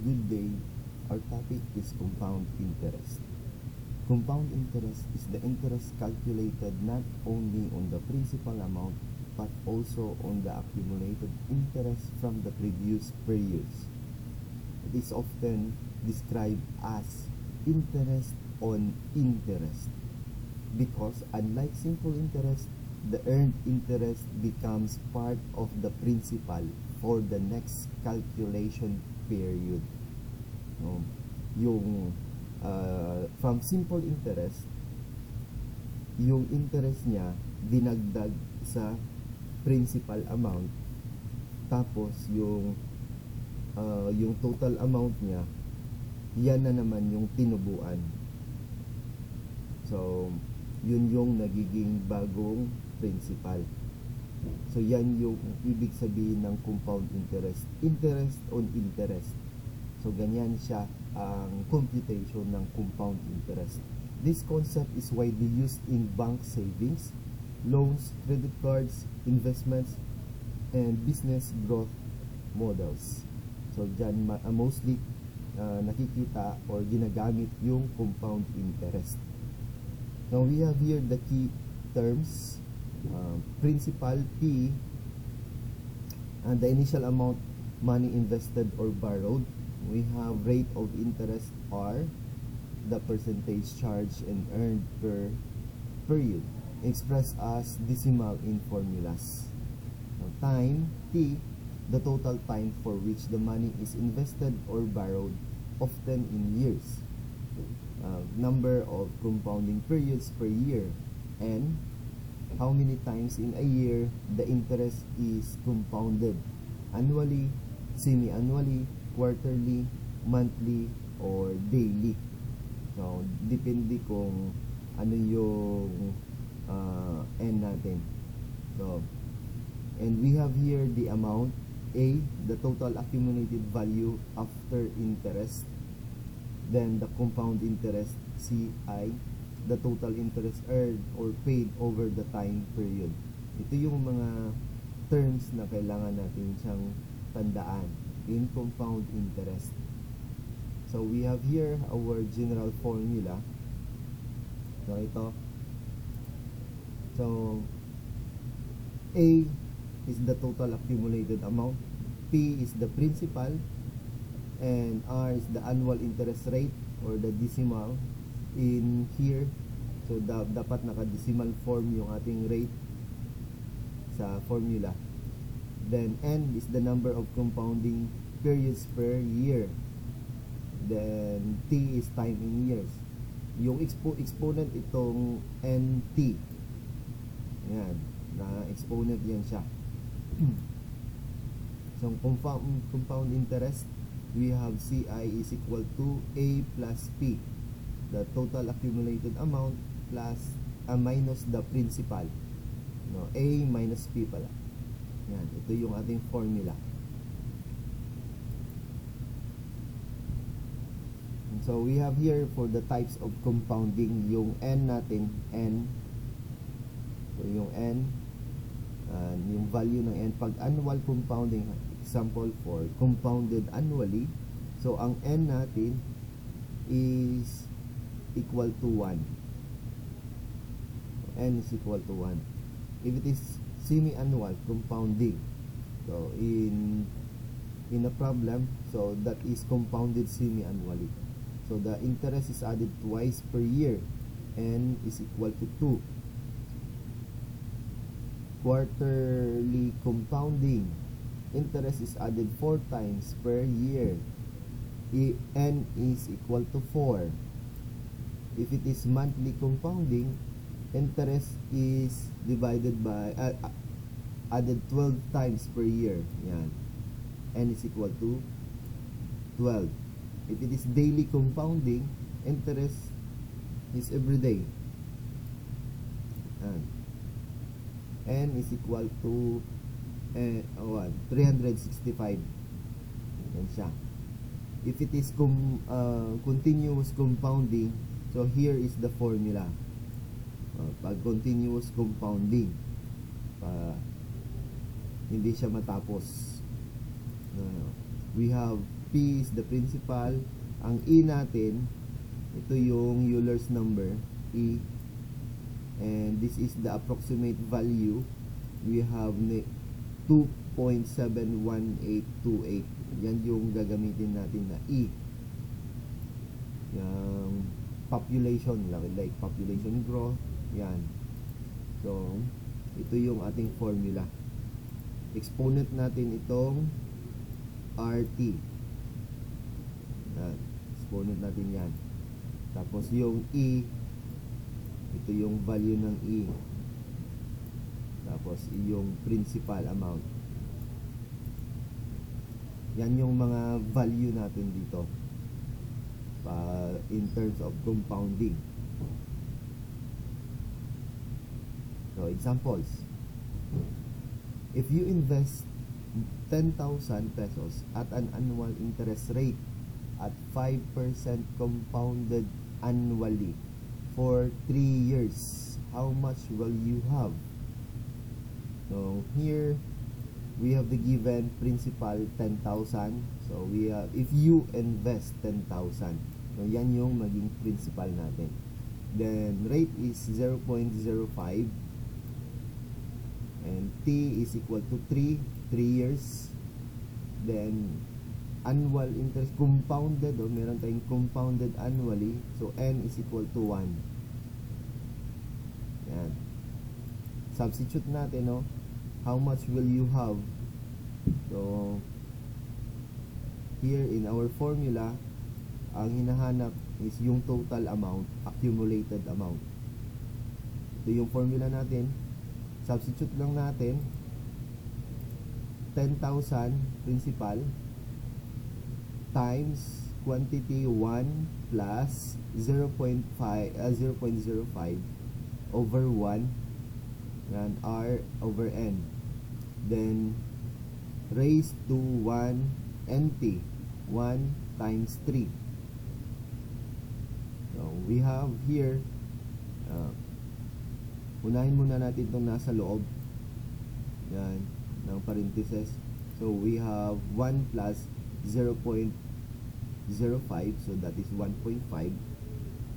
Good day. Our topic is compound interest. Compound interest is the interest calculated not only on the principal amount but also on the accumulated interest from the previous periods. It is often described as interest on interest because, unlike simple interest, the earned interest becomes part of the principal for the next calculation period. From simple interest, yung interest niya dinagdag sa principal amount, tapos yung total amount niya, yan na naman yung tinubuan. So yun yung nagiging bagong principal. So yan yung ibig sabihin ng compound interest, interest on interest. So ganyan siya ang computation ng compound interest. This concept is widely used in bank savings, loans, credit cards, investments, and business growth models. So dyan mostly nakikita or ginagamit yung compound interest. Now we have here the key terms. Principal P, and the initial amount money invested or borrowed. We have rate of interest R, the percentage charged and earned per period, expressed as decimal in formulas. Now, time T, the total time for which the money is invested or borrowed, often in years. Number of compounding periods per year. N, how many times in a year the interest is compounded: annually, semi-annually, quarterly, monthly, or daily. So depende kung ano yung N natin. So, and we have here the amount. A, the total accumulated value after interest. Then the compound interest. CI, the total interest earned or paid over the time period. Ito yung mga terms na kailangan natin siyang tandaan in compound interest. So we have here our general formula. So ito. So A is the total accumulated amount, P is the principal, and R is the annual interest rate or the decimal in here. So dapat naka-decimal form yung ating rate sa formula. Then N is the number of compounding periods per year. Then T is time in years. Yung exponent itong NT. Yan, na exponent yan siya. So compound interest, we have CI is equal to A plus P, the total accumulated amount plus minus the principal. No, A minus P pala. Yan, ito yung ating formula. And so we have here for the types of compounding, yung N natin, N. So yung N, yung value ng N pag annual compounding, example for compounded annually. So ang N natin is equal to 1. N is equal to 1. If it is semi-annual compounding, so in a problem, so that is compounded semi-annually. So the interest is added twice per year. N is equal to 2. Quarterly compounding, interest is added 4 times per year. N is equal to 4. If it is monthly compounding, interest is divided by added 12 times per year. Yan. N is equal to 12. If it is daily compounding, interest is every day. N is equal to 365. Yan siya. If it is continuous compounding, so here is the formula. Pag continuous compounding, hindi siya matapos. We have P is the principal. Ang E natin, ito yung Euler's number, E. And this is the approximate value. We have 2.71828. Yan yung gagamitin natin na E. Yung population, like population growth. Yan. So, ito yung ating formula. Exponent natin itong RT. Yan. Exponent natin yan. Tapos yung E, ito yung value ng E. Tapos yung principal amount. Yan yung mga value natin dito in terms of compounding. So examples, if you invest 10,000 pesos at an annual interest rate at 5% compounded annually for 3 years, how much will you have? So here we have the given principal 10,000. So we have, if you invest 10,000, so yan yung maging principal natin. Then rate is 0.05 and T is equal to 3 years. Then annual interest compounded, meron tayong compounded annually, so N is equal to 1. Yan. Substitute natin, how much will you have? So here in our formula, ang hinahanap is yung total amount, accumulated amount. Ito yung formula natin. Substitute lang natin 10,000 principal times quantity 1 plus 0.05 over 1, yan, R over N. Then raised to 1 NT, 1 times 3. So we have here, unahin muna natin itong nasa loob, yan, ng parenthesis. So we have 1 plus 0.05, so that is 1.5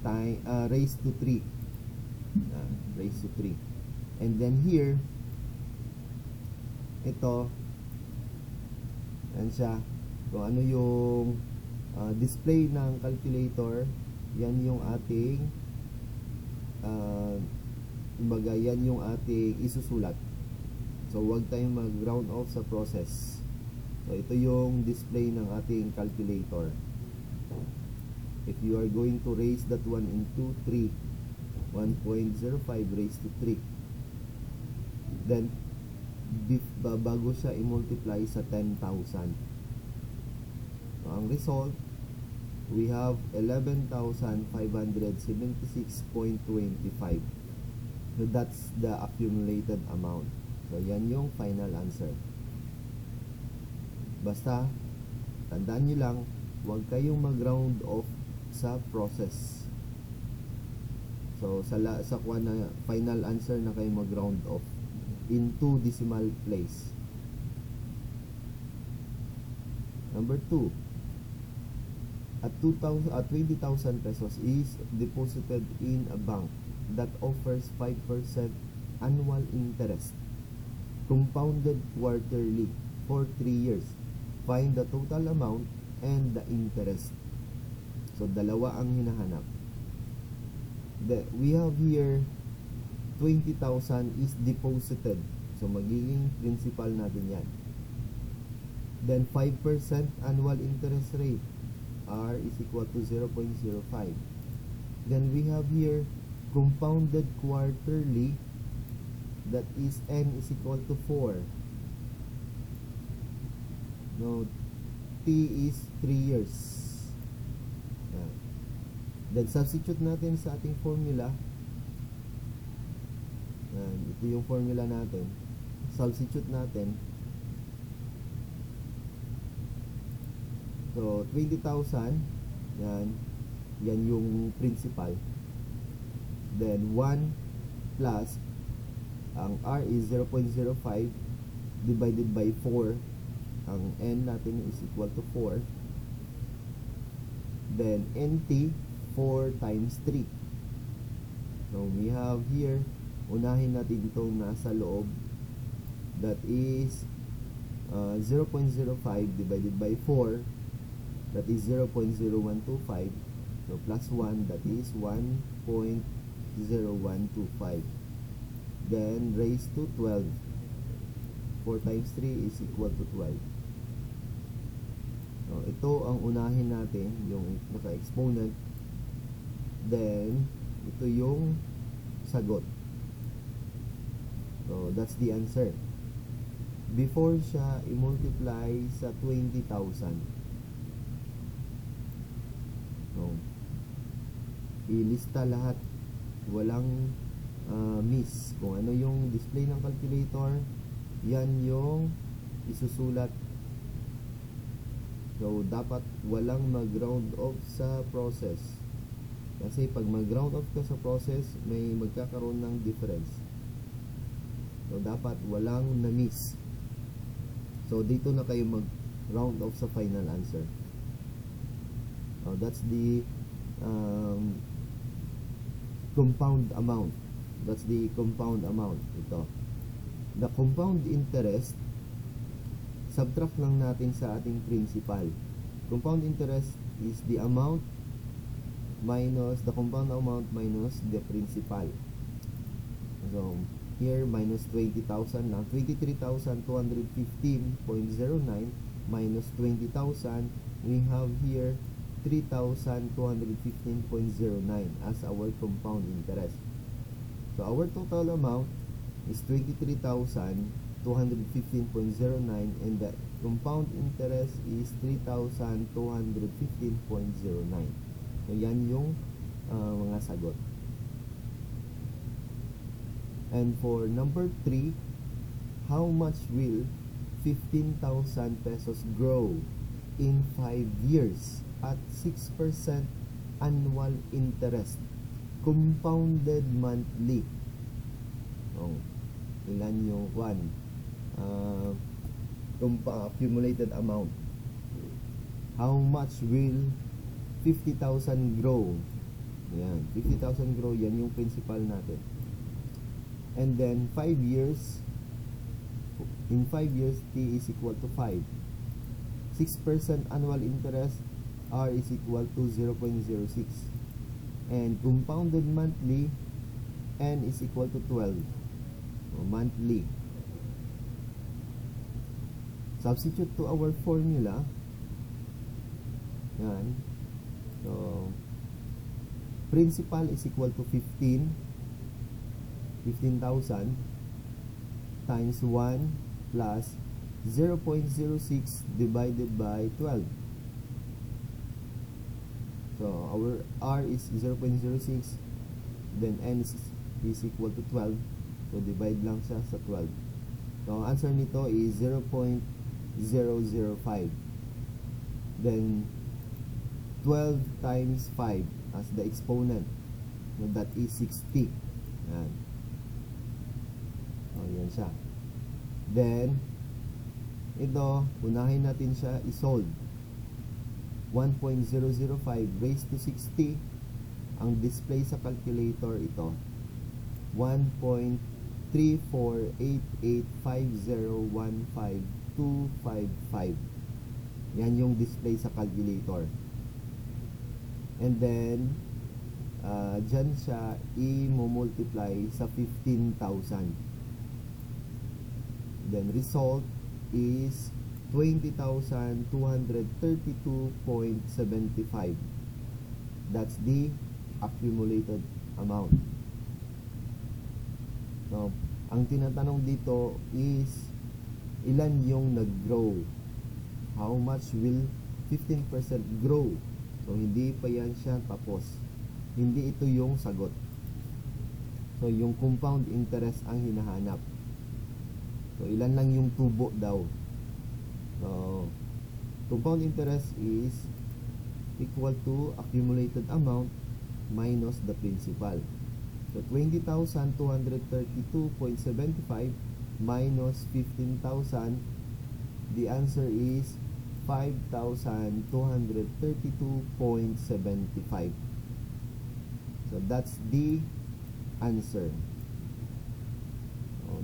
time raised to 3, raised to 3. And then here, ito, yan siya, kung ano yung display ng calculator, yan yung ating kumbaga yan yung ating isusulat. So wag tayong mag-round off sa process. So ito yung display ng ating calculator. If you are going to raise that one into 3, 1.05 raised to 3, then bago siya i-multiply sa 10,000. So ang result, we have 11,576.25. So that's the accumulated amount. So yan yung final answer. Basta tandaan nyo lang, huwag kayong mag-round off sa process. So sa final answer na kayo mag-round off into decimal place. Number 2, at 20,000 pesos is deposited in a bank that offers 5% annual interest compounded quarterly for 3 years. Find the total amount and the interest. So dalawa ang hinahanap. We have here 20,000 is deposited. So magiging principal natin yan. Then 5% annual interest rate, R is equal to 0.05. Then we have here compounded quarterly, that is N is equal to 4. No, T is 3 years. Then substitute natin sa ating formula. Ito yung formula natin. Substitute natin. So 20,000, yan yung principal. Then 1 plus, ang R is 0.05 divided by 4, ang N natin is equal to 4. Then NT, 4 times 3. So we have here, unahin natin itong nasa loob. That is 0.05 divided by 4. That is 0.0125. So plus 1, that is 1.0125. Then raised to 12. 4 times 3 is equal to 12. So ito ang unahin natin, yung naka-exponent. Then ito yung sagot. So that's the answer. Before siya i-multiply sa 20,000. So ilista lahat, walang miss. Kung ano yung display ng calculator, yan yung isusulat. So dapat walang mag-round off sa process, kasi pag mag-round off ka sa process, may magkakaroon ng difference. So dapat walang na-miss. So dito na kayo mag-round off sa final answer. So that's the compound amount. That's the compound amount. Ito. The compound interest, subtract lang natin sa ating principal. Compound interest is the amount minus the compound amount minus the principal. So here minus 20,000 na 23,215.09 minus 20,000, we have here 3,215.09 as our compound interest. So our total amount is 23,215.09 and the compound interest is 3,215.09. So yan yung mga sagot. And for number 3, how much will 15,000 pesos grow in 5 years at 6% annual interest, compounded monthly? Oh, ilan yung accumulated amount? How much will 50,000 grow? Yan, 50,000 grow, yan yung principal natin. And then 5 years, in 5 years T is equal to 5. 6% annual interest, R is equal to 0.06. And compounded monthly, N is equal to 12. So, monthly. Substitute to our formula. Yan. So principal is equal to 15,000 times 1 plus 0.06 divided by 12. So our R is 0.06, then N is equal to 12. So divide lang siya sa 12. So ang answer nito is 0.005. Then 12 times 5 as the exponent. So that is 60. Yan. O, yan siya. Then, ito, unahin natin siya i-solve. 1.005 raised to 60. Ang display sa calculator ito, 1.34885015,255. Yan yung display sa calculator. And then dyan siya i-multiply sa 15,000. Then result is 20,232.75. That's the accumulated amount. So ang tinatanong dito is ilan yung nag-grow? How much will 15% grow? So hindi pa yan siya tapos. Hindi ito yung sagot. So yung compound interest ang hinahanap. So ilan lang yung tubo daw. So compound interest is equal to accumulated amount minus the principal. So 20,232.75 minus 15,000, the answer is 5,232.75. So that's the answer.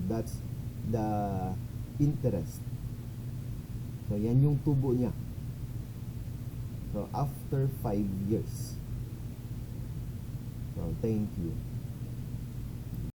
That's the interest. So yan yung tubo niya. So after 5 years. So thank you.